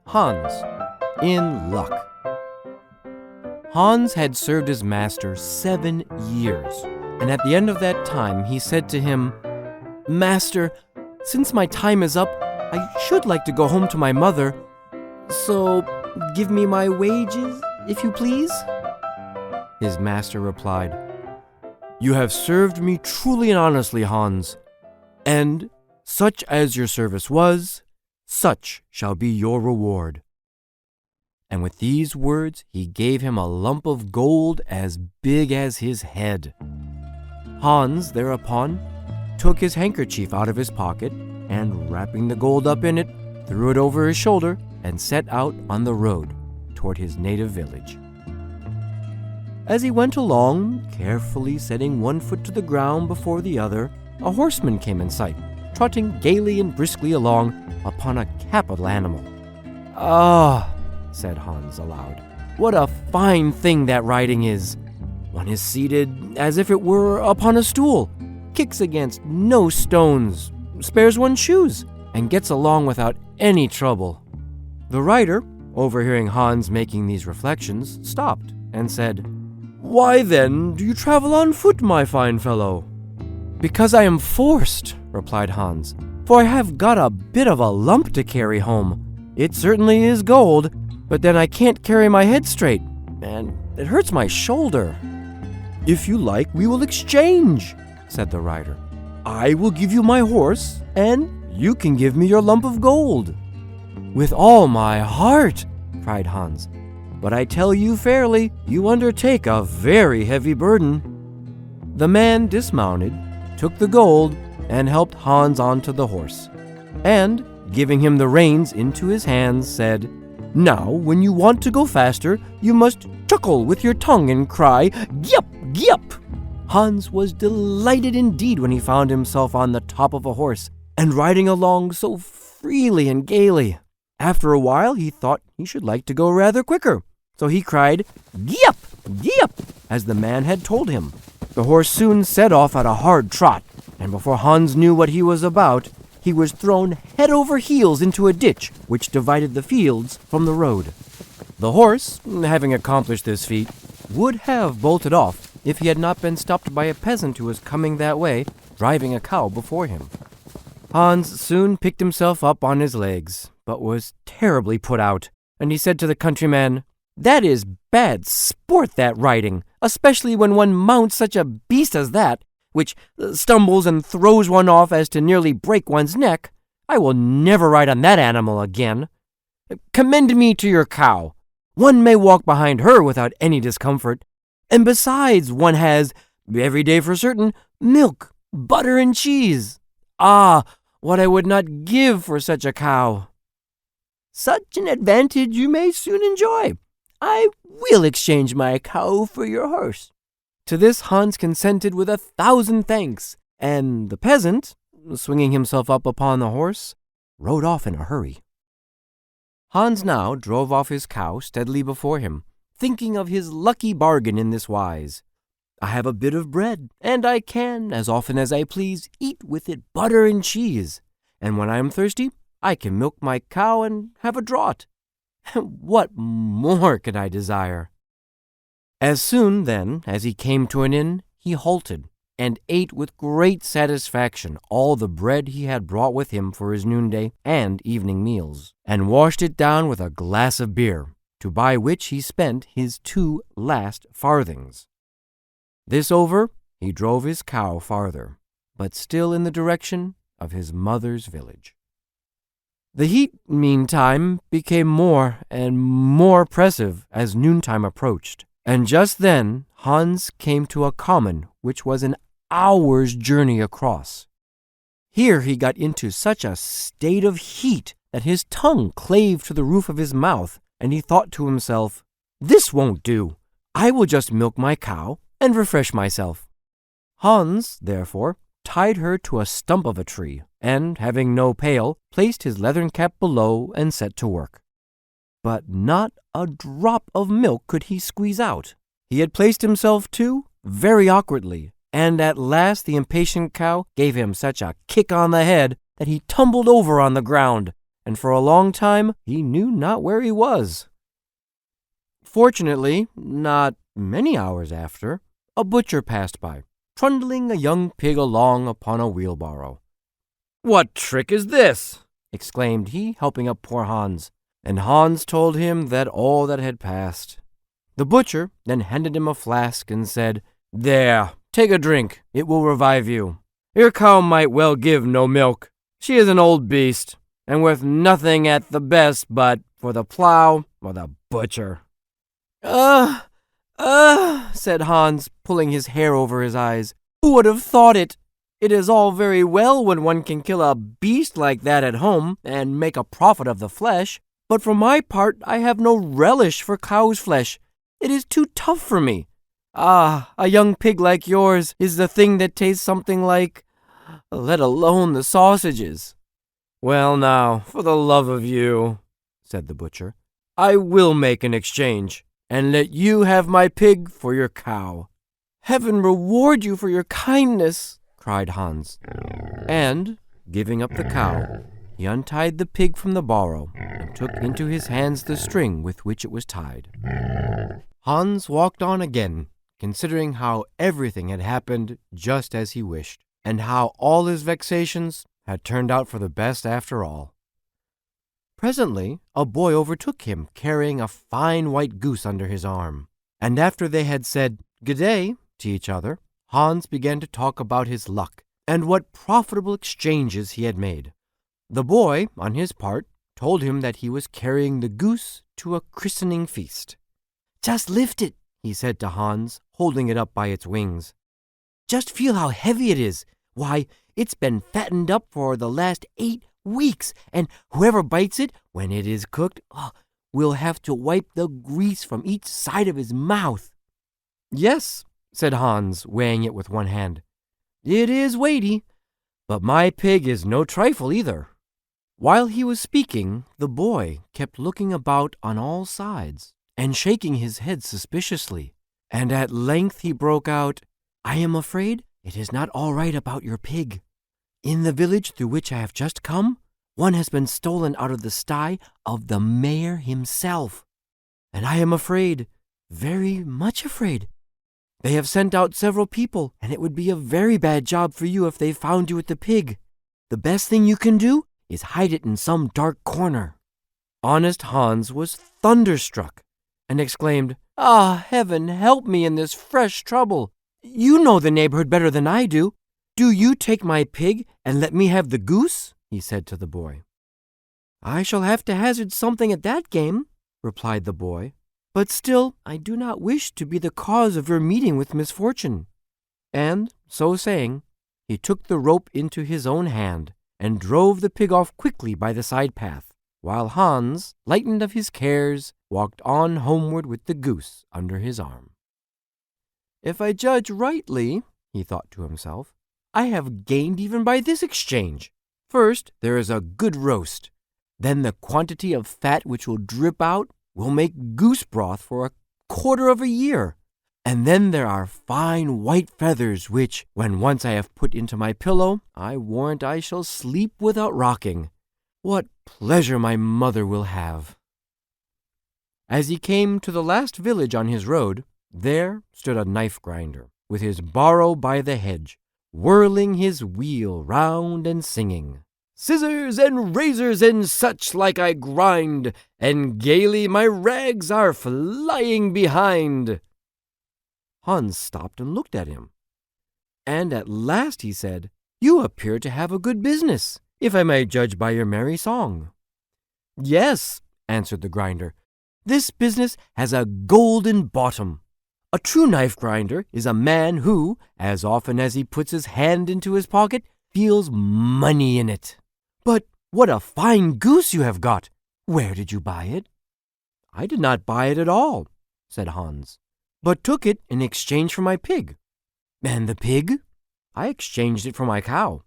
Hans, in luck. Hans had served his master 7 years, and at the end of that time he said to him, "Master, since my time is up, I should like to go home to my mother, so give me my wages, if you please." His master replied, "You have served me truly and honestly, Hans, and such as your service was, such shall be your reward." And with these words he gave him a lump of gold as big as his head. Hans thereupon took his handkerchief out of his pocket, and wrapping the gold up in it, threw it over his shoulder and set out on the road toward his native village. As he went along, carefully setting one foot to the ground before the other, a horseman came in sight, trotting gaily and briskly along upon a capital animal. "Ah," said Hans aloud, "what a fine thing that riding is! One is seated as if it were upon a stool, kicks against no stones, spares one's shoes, and gets along without any trouble." The rider, overhearing Hans making these reflections, stopped and said, "Why then do you travel on foot, my fine fellow?" "Because I am forced," replied Hans, "for I have got a bit of a lump to carry home. It certainly is gold, but then I can't carry my head straight, and it hurts my shoulder." "If you like, we will exchange," said the rider. "I will give you my horse, and you can give me your lump of gold." "With all my heart," cried Hans, "but I tell you fairly, you undertake a very heavy burden." The man dismounted, took the gold, and helped Hans onto the horse, and, giving him the reins into his hands, said, "Now, when you want to go faster, you must chuckle with your tongue and cry, 'Gyup, gyup!'" Hans was delighted indeed when he found himself on the top of a horse, and riding along so freely and gaily. After a while, he thought he should like to go rather quicker, so he cried, "Gyup, gyup," as the man had told him. The horse soon set off at a hard trot, and before Hans knew what he was about, he was thrown head over heels into a ditch which divided the fields from the road. The horse, having accomplished this feat, would have bolted off if he had not been stopped by a peasant who was coming that way, driving a cow before him. Hans soon picked himself up on his legs, but was terribly put out, and he said to the countryman, "That is bad sport, that riding, especially when one mounts such a beast as that, which stumbles and throws one off as to nearly break one's neck. I will never ride on that animal again. Commend me to your cow. One may walk behind her without any discomfort, and besides one has, every day for certain, milk, butter, and cheese. Ah, what I would not give for such a cow." "Such an advantage you may soon enjoy. I will exchange my cow for your horse." To this Hans consented with 1,000 thanks, and the peasant, swinging himself up upon the horse, rode off in a hurry. Hans now drove off his cow steadily before him, thinking of his lucky bargain in this wise: "I have a bit of bread, and I can, as often as I please, eat with it butter and cheese, and when I am thirsty, I can milk my cow and have a draught. What more can I desire?" As soon, then, as he came to an inn, he halted, and ate with great satisfaction all the bread he had brought with him for his noonday and evening meals, and washed it down with a glass of beer, to buy which he spent his 2 last farthings. This over, he drove his cow farther, but still in the direction of his mother's village. The heat, meantime, became more and more oppressive as noontime approached, and just then Hans came to a common which was an hour's journey across. Here he got into such a state of heat that his tongue clave to the roof of his mouth, and he thought to himself, "This won't do. I will just milk my cow and refresh myself." Hans, therefore, tied her to a stump of a tree, and, having no pail, placed his leathern cap below and set to work. But not a drop of milk could he squeeze out. He had placed himself, too, very awkwardly, and at last the impatient cow gave him such a kick on the head that he tumbled over on the ground, and for a long time he knew not where he was. Fortunately, not many hours after, a butcher passed by, trundling a young pig along upon a wheelbarrow. "What trick is this?" exclaimed he, helping up poor Hans. And Hans told him all that had passed. The butcher then handed him a flask and said, "There, take a drink. It will revive you. Your cow might well give no milk. She is an old beast, and worth nothing at the best but for the plow or the butcher." Said Hans, pulling his hair over his eyes. "Who would have thought it? It is all very well when one can kill a beast like that at home and make a profit of the flesh, but for my part I have no relish for cow's flesh. It is too tough for me. A young pig like yours is the thing that tastes something like, let alone the sausages." "Well now, for the love of you," said the butcher, "I will make an exchange, and let you have my pig for your cow." "Heaven reward you for your kindness," cried Hans. And, giving up the cow, he untied the pig from the barrow and took into his hands the string with which it was tied. Hans walked on again, considering how everything had happened just as he wished, and how all his vexations had turned out for the best after all. Presently, a boy overtook him, carrying a fine white goose under his arm, and after they had said "Good day" to each other, Hans began to talk about his luck and what profitable exchanges he had made. The boy, on his part, told him that he was carrying the goose to a christening feast. "Just lift it," he said to Hans, holding it up by its wings. "Just feel how heavy it is. Why, it's been fattened up for the last 8 weeks, and whoever bites it when it is cooked will have to wipe the grease from each side of his mouth." "Yes," said Hans, weighing it with one hand. "It is weighty, but my pig is no trifle either." While he was speaking, the boy kept looking about on all sides and shaking his head suspiciously, and at length he broke out, "I am afraid it is not all right about your pig. In the village through which I have just come, one has been stolen out of the sty of the mayor himself, and I am afraid, very much afraid. They have sent out several people, and it would be a very bad job for you if they found you with the pig. The best thing you can do is hide it in some dark corner." Honest Hans was thunderstruck and exclaimed, "Heaven help me in this fresh trouble. You know the neighborhood better than I do. Do you take my pig and let me have the goose?" he said to the boy. "I shall have to hazard something at that game," replied the boy. "But still I do not wish to be the cause of your meeting with misfortune." And, so saying, he took the rope into his own hand and drove the pig off quickly by the side path, while Hans, lightened of his cares, walked on homeward with the goose under his arm. "If I judge rightly," he thought to himself, "I have gained even by this exchange. First, there is a good roast. Then the quantity of fat which will drip out will make goose broth for a quarter of a year. And then there are fine white feathers which, when once I have put into my pillow, I warrant I shall sleep without rocking. What pleasure my mother will have." As he came to the last village on his road, there stood a knife grinder, with his barrow by the hedge, whirling his wheel round and singing, "Scissors and razors and such like I grind, and gaily my rags are flying behind." Hans stopped and looked at him, and at last he said, "You appear to have a good business, if I may judge by your merry song." "Yes," answered the grinder, "this business has a golden bottom. A true knife grinder is a man who, as often as he puts his hand into his pocket, feels money in it. But what a fine goose you have got! Where did you buy it?" "I did not buy it at all," said Hans, "but took it in exchange for my pig." "And the pig?" "I exchanged it for my cow."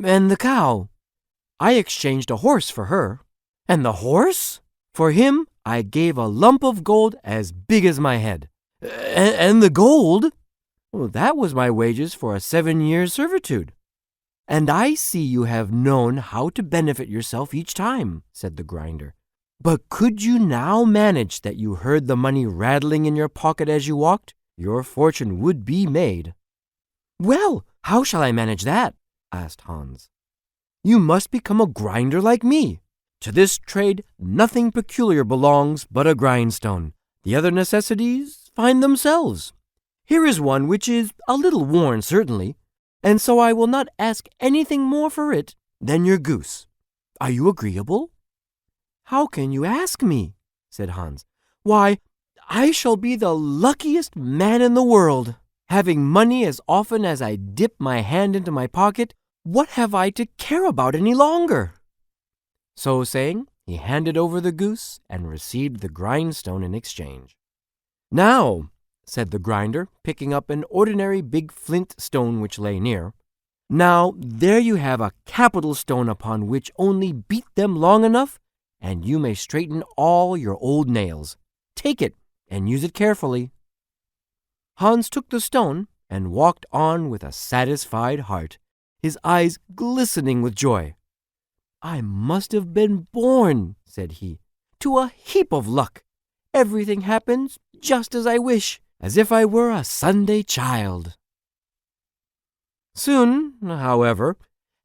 "And the cow?" "I exchanged a horse for her." "And the horse?" "For him I gave a lump of gold as big as my head." And the gold?" "That was my wages for a 7 years' servitude." "And I see you have known how to benefit yourself each time," said the grinder. "But could you now manage that you heard the money rattling in your pocket as you walked? Your fortune would be made." "Well, how shall I manage that?" asked Hans. "You must become a grinder like me. To this trade nothing peculiar belongs but a grindstone. The other necessities find themselves. Here is one which is a little worn, certainly, and so I will not ask anything more for it than your goose. Are you agreeable?" "How can you ask me?" said Hans. "Why, I shall be the luckiest man in the world. Having money as often as I dip my hand into my pocket, what have I to care about any longer?" So saying, he handed over the goose and received the grindstone in exchange. "Now," said the grinder, picking up an ordinary big flint stone which lay near, "now there you have a capital stone upon which only beat them long enough, and you may straighten all your old nails. Take it and use it carefully." Hans took the stone and walked on with a satisfied heart, his eyes glistening with joy. "I must have been born," said he, "to a heap of luck. Everything happens just as I wish, as if I were a Sunday child." Soon, however,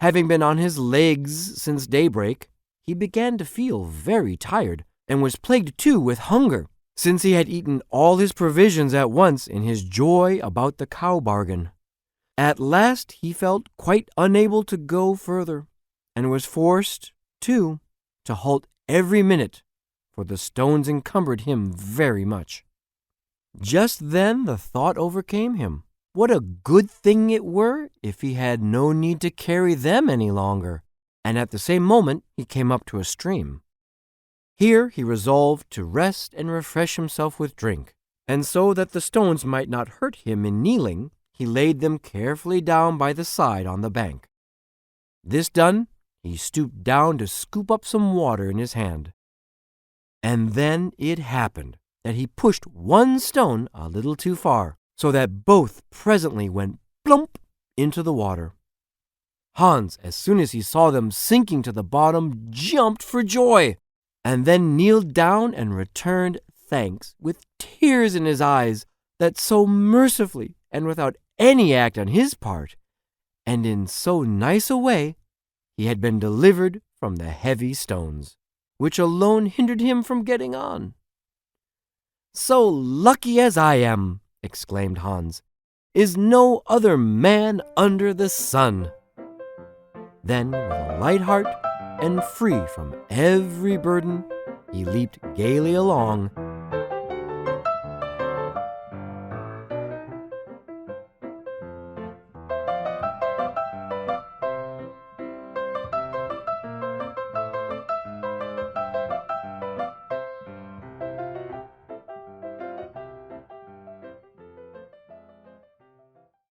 having been on his legs since daybreak, he began to feel very tired, and was plagued too with hunger, since he had eaten all his provisions at once in his joy about the cow bargain. At last he felt quite unable to go further, and was forced, too, to halt every minute, for the stones encumbered him very much. Just then the thought overcame him. What a good thing it were if he had no need to carry them any longer, and at the same moment he came up to a stream. Here he resolved to rest and refresh himself with drink, and so that the stones might not hurt him in kneeling, he laid them carefully down by the side on the bank. This done, he stooped down to scoop up some water in his hand. And then it happened that he pushed one stone a little too far, so that both presently went plump into the water. Hans, as soon as he saw them sinking to the bottom, jumped for joy, and then kneeled down and returned thanks with tears in his eyes that so mercifully and without any act on his part, and in so nice a way, he had been delivered from the heavy stones, which alone hindered him from getting on. "So lucky as I am," exclaimed Hans, "is no other man under the sun." Then, with a light heart and free from every burden, he leaped gaily along